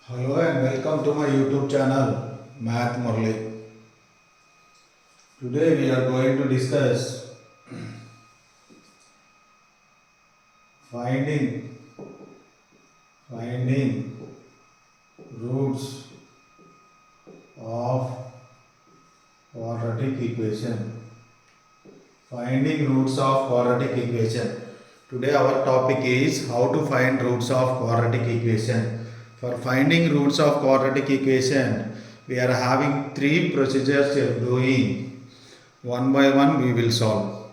Hello and welcome to my YouTube channel Math Murli. Today we are going to discuss finding roots of quadratic equation. Finding roots of quadratic equation. Today our topic is how to find roots of quadratic equation. For finding roots of quadratic equation, we are having three procedures we are doing. One by one we will solve.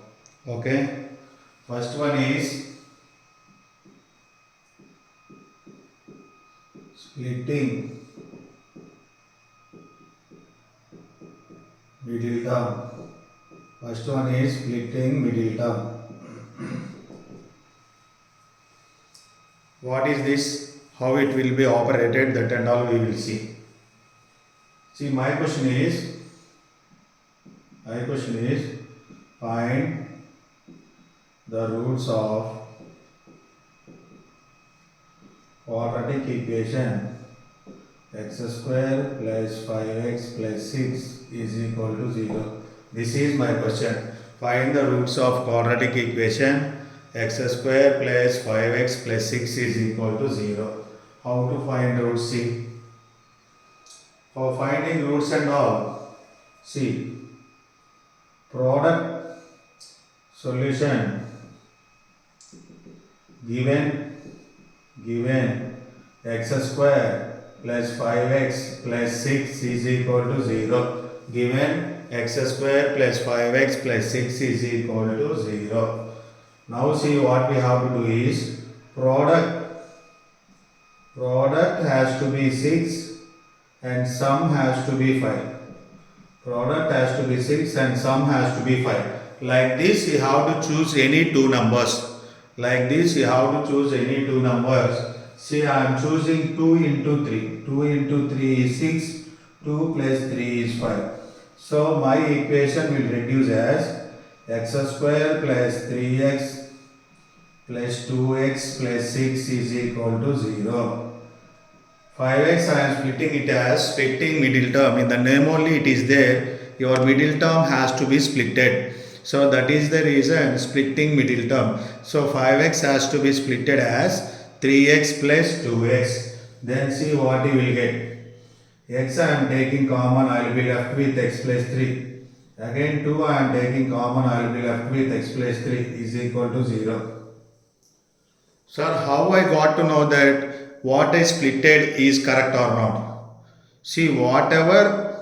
Okay. First one is splitting middle term. First one is splitting middle term. What is this? How it will be operated, that and all we will see. See, my question is find the roots of quadratic equation x square plus 5x plus 6 is equal to 0. This is my question. Find the roots of quadratic equation x square plus 5x plus 6 is equal to 0. How to find roots? See, for finding roots and all, see, product solution given x square plus 5x plus 6 is equal to 0. Given x square plus 5x plus 6 is equal to 0. Now see, what we have to do is product has to be 6 and sum has to be 5. Product has to be 6 and sum has to be 5. Like this you have to choose any two numbers. See, I am choosing 2 into 3. 2 into 3 is 6. 2 plus 3 is 5. So my equation will reduce as x square plus 3x plus 2x plus 6 is equal to 0. 5x I am splitting it as splitting middle term. In the name only it is there. Your middle term has to be splitted. So that is the reason splitting middle term. So 5x has to be splitted as 3x plus 2x. Then see what you will get. X I am taking common, I will be left with x plus 3. Again 2 I am taking common, I will be left with x plus 3 is equal to 0. Sir, how I got to know that what I splitted is correct or not? See, whatever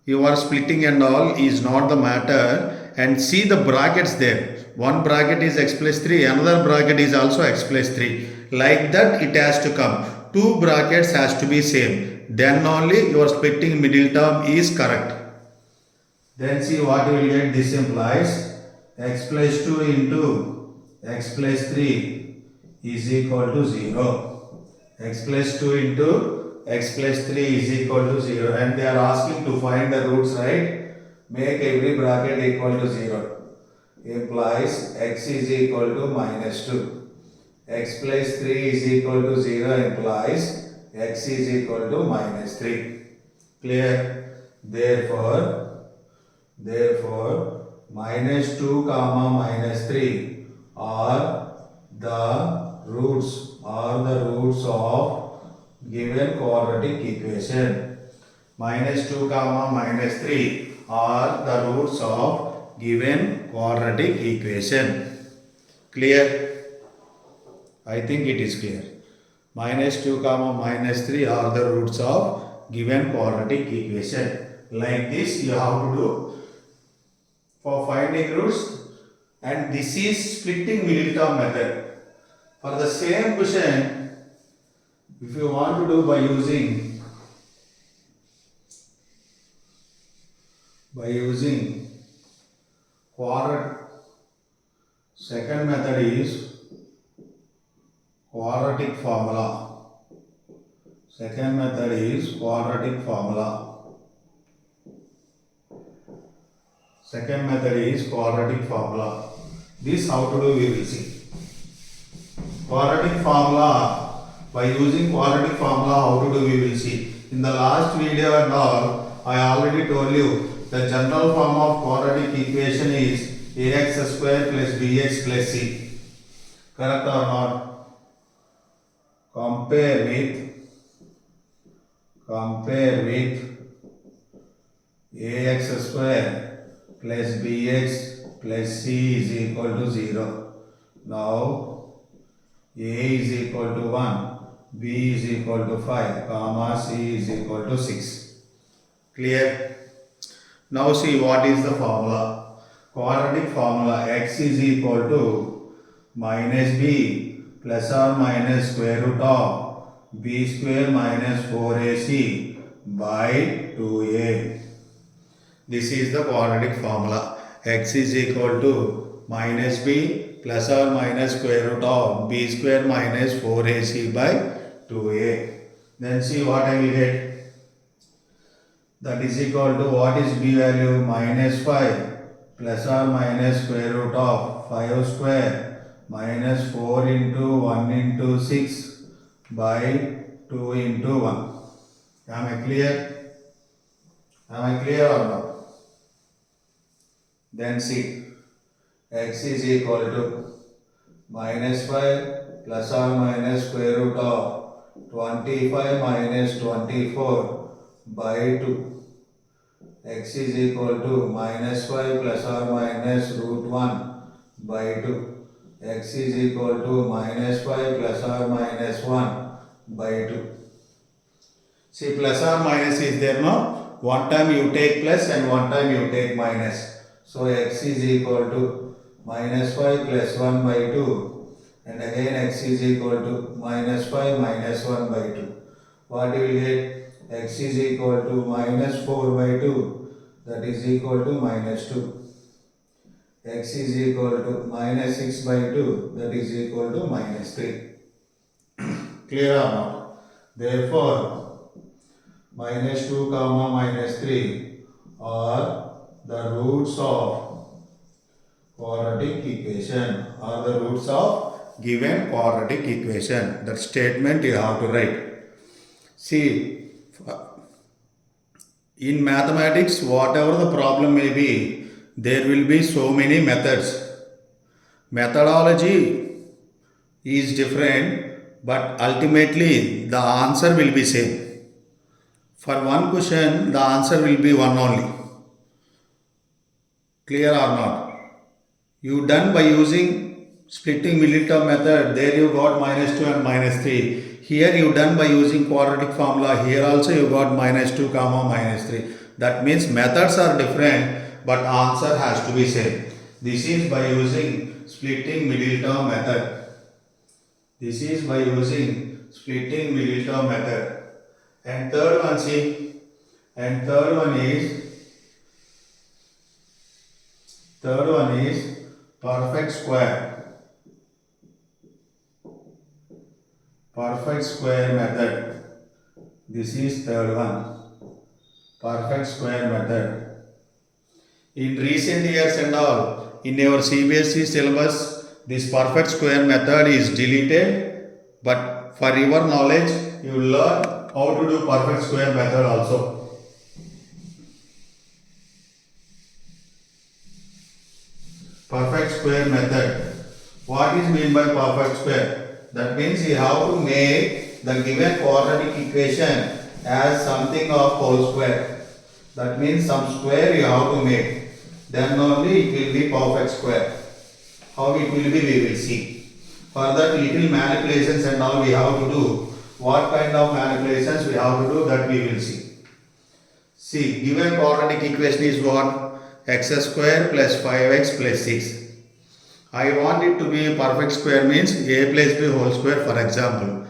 you are splitting and all is not the matter, and see the brackets there. One bracket is x plus 3, another bracket is also x plus 3. Like that it has to come. Two brackets has to be same. Then only your splitting middle term is correct. Then see what you will get. This implies x plus 2 into x plus 3 is equal to 0. X plus 2 into x plus 3 is equal to 0. And they are asking to find the roots, right? Make every bracket equal to 0. Implies x is equal to minus 2. X plus 3 is equal to 0 implies x is equal to minus 3. Clear? Therefore, minus 2 comma minus 3 are the roots of given quadratic equation. Minus 2 comma minus 3 are the roots of given quadratic equation. Clear? I think it is clear. Minus 2 comma minus 3 are the roots of given quadratic equation. Like this you have to do for finding roots, and this is splitting middle term method. For the same question, if you want to do by using quadratic, second method is quadratic formula. Second method is quadratic formula. This how to do we will see. Quadratic formula By using quadratic formula, how to do we will see. In the last video and all, I already told you the general form of quadratic equation is ax square plus bx plus c. Correct or not? Compare with ax square plus bx plus c is equal to 0. Now a is equal to 1, b is equal to 5, comma c is equal to 6. Clear? Now see what is the formula. Quadratic formula, x is equal to minus b plus or minus square root of b square minus 4ac by 2a. This is the quadratic formula. X is equal to minus b plus or minus square root of b square minus 4ac by 2a. Then see what I will get. That is equal to, what is b value? Minus 5 plus or minus square root of 5 square minus 4 into 1 into 6 by 2 into 1. Am I clear? Am I clear or not? Then see, x is equal to minus 5 plus or minus square root of 25 minus 24 by 2. X is equal to minus 5 plus or minus root 1 by 2. X is equal to minus 5 plus or minus 1 by 2. See, plus or minus is there, no? One time you take plus and one time you take minus. So x is equal to minus 5 plus 1 by 2, and again x is equal to minus 5 minus 1 by 2. What you will get? X is equal to minus 4 by 2, that is equal to minus 2. X is equal to minus 6 by 2, that is equal to minus 3. Clear or not? Therefore, minus 2 comma minus 3 are the roots of quadratic equation, or the roots of given quadratic equation. That statement you have to write. See, in mathematics, whatever the problem may be, there will be so many methods. Methodology is different, but ultimately the answer will be same. For one question, the answer will be one only. Clear or not? You done by using splitting middle term method, there you got minus 2 and minus 3. Here you done by using quadratic formula, here also you got minus 2 comma minus 3. That means methods are different, but answer has to be same. This is by using splitting middle term method. This is by using splitting middle term method. And third one, see, and third one is perfect square. Perfect square method. This is third one. Perfect square method. In recent years and all, in your CBSE syllabus, this perfect square method is deleted. But for your knowledge, you will learn how to do perfect square method also. Perfect square method. What is meant by perfect square? That means you have to make the given quadratic equation as something of whole square. That means some square you have to make. Then only it will be perfect square. How it will be, we will see. For that, little manipulations and all we have to do. What kind of manipulations we have to do, that we will see. See, given quadratic equation is what? X square plus 5x plus 6. I want it to be a perfect square, means a plus b whole square, for example.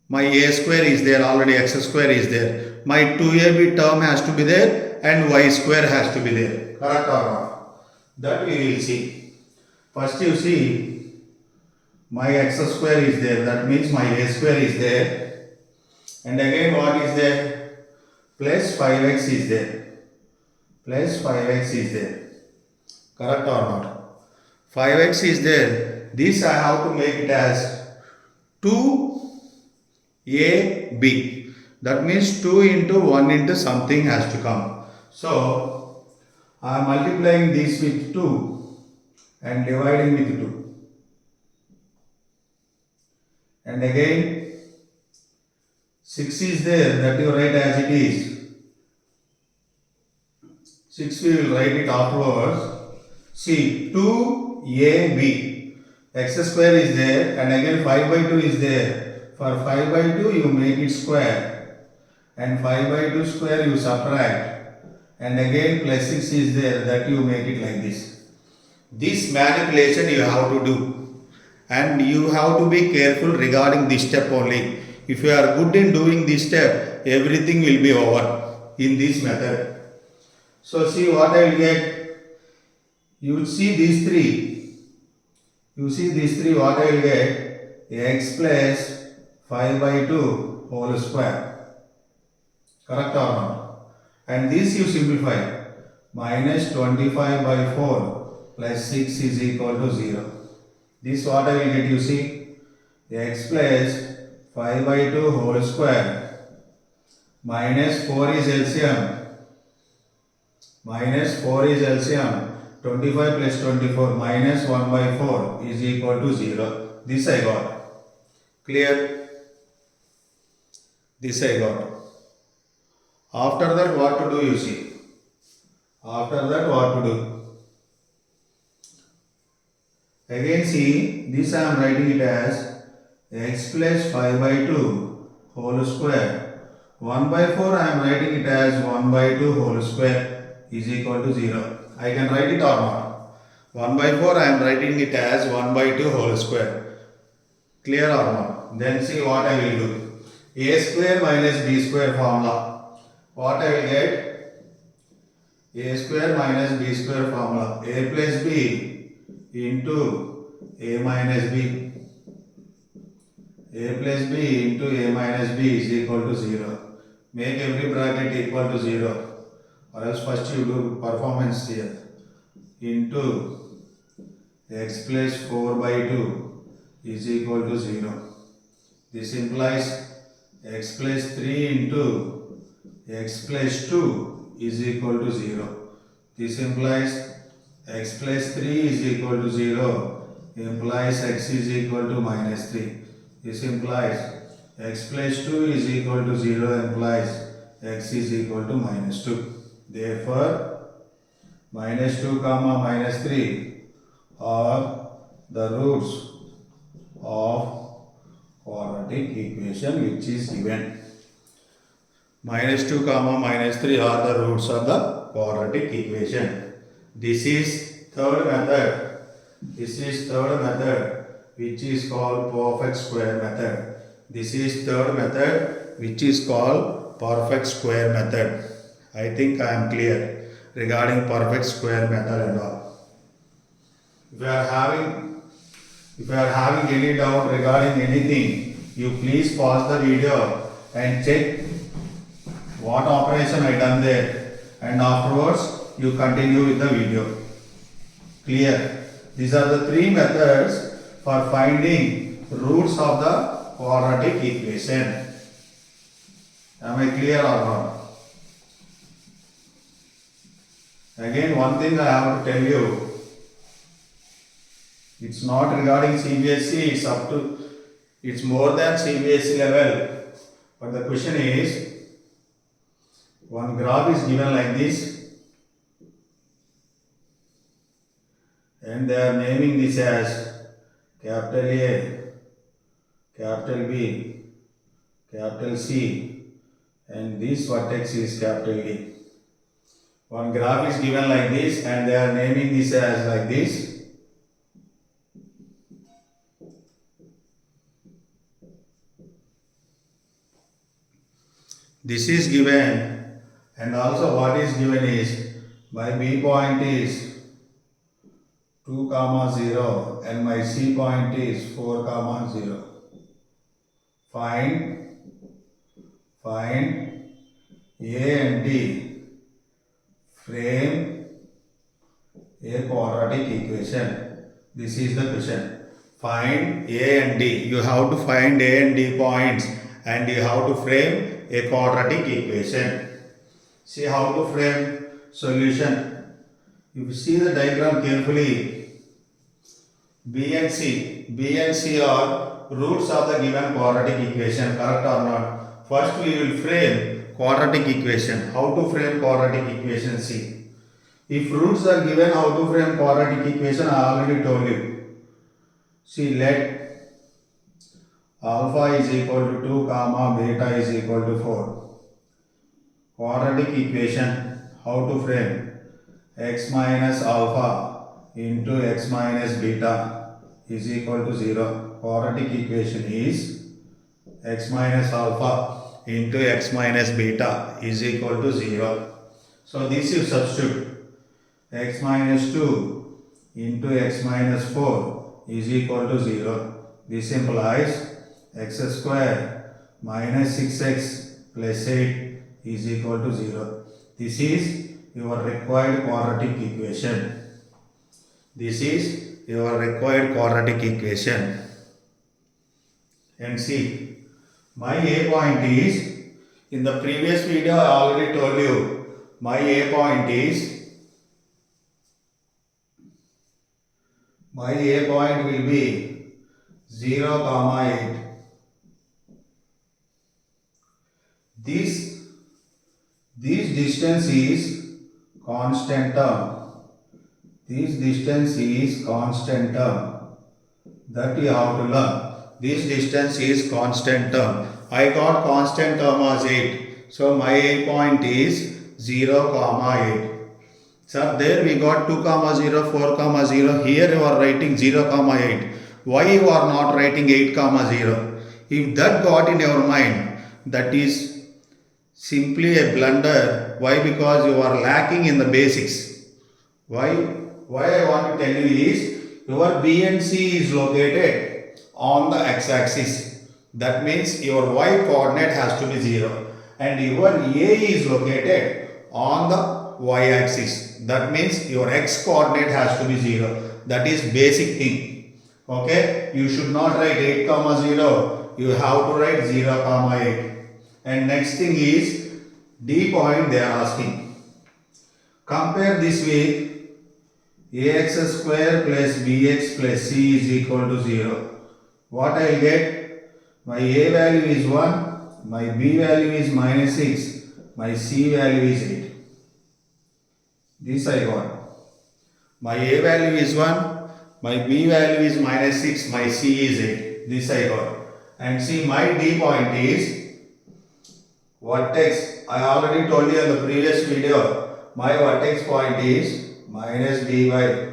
My a square is there, already x square is there. My 2ab term has to be there and y square has to be there. Correct or not? That we will see. First you see, my x square is there, that means my a square is there. And again what is there? Plus 5x is there. Plus 5x is there. Correct or not? 5x is there. This I have to make it as 2ab. That means 2 into 1 into something has to come. So I am multiplying this with 2 and dividing with 2. And again 6 is there, that you write as it is. 6 we will write it afterwards. See, 2ab. X square is there and again 5 by 2 is there. For 5 by 2 you make it square and 5 by 2 square you subtract and again plus 6 is there, that you make it like this. This manipulation you have to do and you have to be careful regarding this step only. If you are good in doing this step, everything will be over in this method. So see what I will get. You see these three. You see these three, what I will get? X plus 5 by 2 whole square. Correct or not? And this you simplify. Minus 25 by 4 plus 6 is equal to 0. This what I will get, you see. X plus 5 by 2 whole square. Minus 4 is LCM. Minus 4 is LCM. 25 plus 24 minus 1 by 4 is equal to 0. This I got. Clear? This I got. After that what to do, you see. After that what to do? Again see, this I am writing it as x plus 5 by 2 whole square. 1 by 4 I am writing it as 1 by 2 whole square is equal to 0. I can write it or not. 1 by 4 I am writing it as 1 by 2 whole square. Clear or not? Then see what I will do. A square minus b square formula. What I will get? A square minus b square formula. A plus b into a minus b. A plus b into a minus b is equal to 0. Make every bracket equal to 0. Or else first you do performance here. Into x plus 4 by 2 is equal to 0. This implies x plus 3 into x plus 2 is equal to 0. This implies x plus 3 is equal to 0 implies x is equal to minus 3. This implies x plus 2 is equal to 0 implies x is equal to minus 2. Therefore, minus 2 comma minus 3 are the roots of quadratic equation which is given. Minus 2 comma minus 3 are the roots of the quadratic equation. This is third method. This is third method which is called perfect square method. This is third method which is called perfect square method. I think I am clear regarding perfect square method and all. If you are having any doubt regarding anything, you please pause the video and check what operation I done there, and afterwards you continue with the video. Clear? These are the three methods for finding roots of the quadratic equation. Am I clear or not? Again, one thing I have to tell you, it's not regarding CBSE, it's more than CBSE level. But the question is, one graph is given like this and they are naming this as capital A, capital B, capital C, and this vertex is capital D. One graph is given like this and they are naming this as like this. This is given, and also what is given is my B point is 2, 0 and my C point is 4, 0. Find A and D. Frame a quadratic equation. This is the question. Find A and D. You have to find A and D points and you have to frame a quadratic equation. See how to frame solution. If you see the diagram carefully, B and C are roots of the given quadratic equation, correct or not? First we will frame quadratic equation. How to frame quadratic equation? See. If roots are given, how to frame quadratic equation I already told you. See, let alpha is equal to 2 comma beta is equal to 4. Quadratic equation, how to frame? X minus alpha into x minus beta is equal to 0. Quadratic equation is x minus alpha into x minus beta is equal to 0. So this you substitute. X minus 2 into x minus 4 is equal to 0. This implies x square minus 6x plus 8 is equal to 0. This is your required quadratic equation. This is your required quadratic equation. And see, my A point is, in the previous video I already told you, my A point will be 0 comma 8. This distance is constant term. This distance is constant term. That you have to learn. This distance is constant term. I got constant term as 8. So my A point is 0 comma 8. So there we got 2 comma 0, 4 comma 0. Here you are writing 0 comma 8. Why you are not writing 8 comma 0? If that got in your mind, that is simply a blunder. Why? Because you are lacking in the basics. Why I want to tell you is, your B and C is located on the x-axis. That means your y coordinate has to be 0. And your A is located on the y-axis. That means your x coordinate has to be 0. That is basic thing. Okay. You should not write 8 comma 0. You have to write 0 comma 8. And next thing is D point they are asking. Compare this with ax square plus bx plus c is equal to 0. What I will get? My a value is 1. My b value is minus 6. My c value is 8. This I got. My a value is 1, my b value is minus 6, my c is 8. This I got. And see, my D point is vertex. I already told you in the previous video. My vertex point is minus b by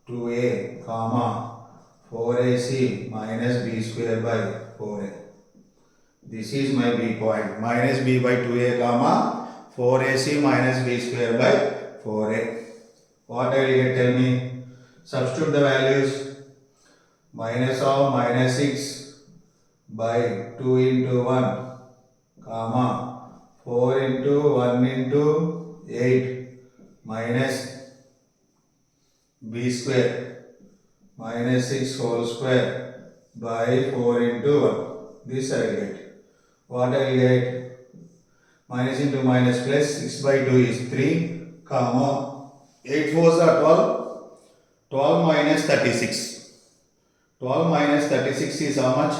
2a comma 4ac minus b square by 4a. This is my B point. Minus b by 2a comma 4ac minus b square by 4a. What I will get? Tell me. Substitute the values. Minus of minus 6 by 2 into 1 comma 4 into 1 into 8 minus b square minus 6 whole square by 4 into 1. This I will get. What I will get? Minus into minus plus 6 by 2 is 3 comma 8 4s are 12. 12 minus 36. 12 minus 36 is how much?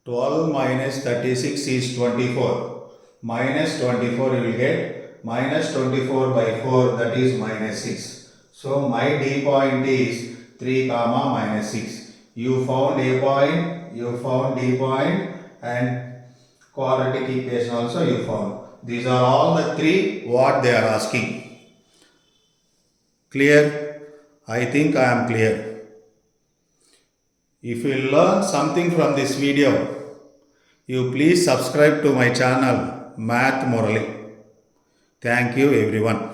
12 minus 36 is 24. Minus 24 you will get minus 24 by 4, that is minus 6. So my D point is 3 comma minus 6. You found A point, you found D point, and quadratic equation also you found. These are all the three what they are asking. Clear? I think I am clear. If you learn something from this video, you please subscribe to my channel Math Morally. Thank you everyone.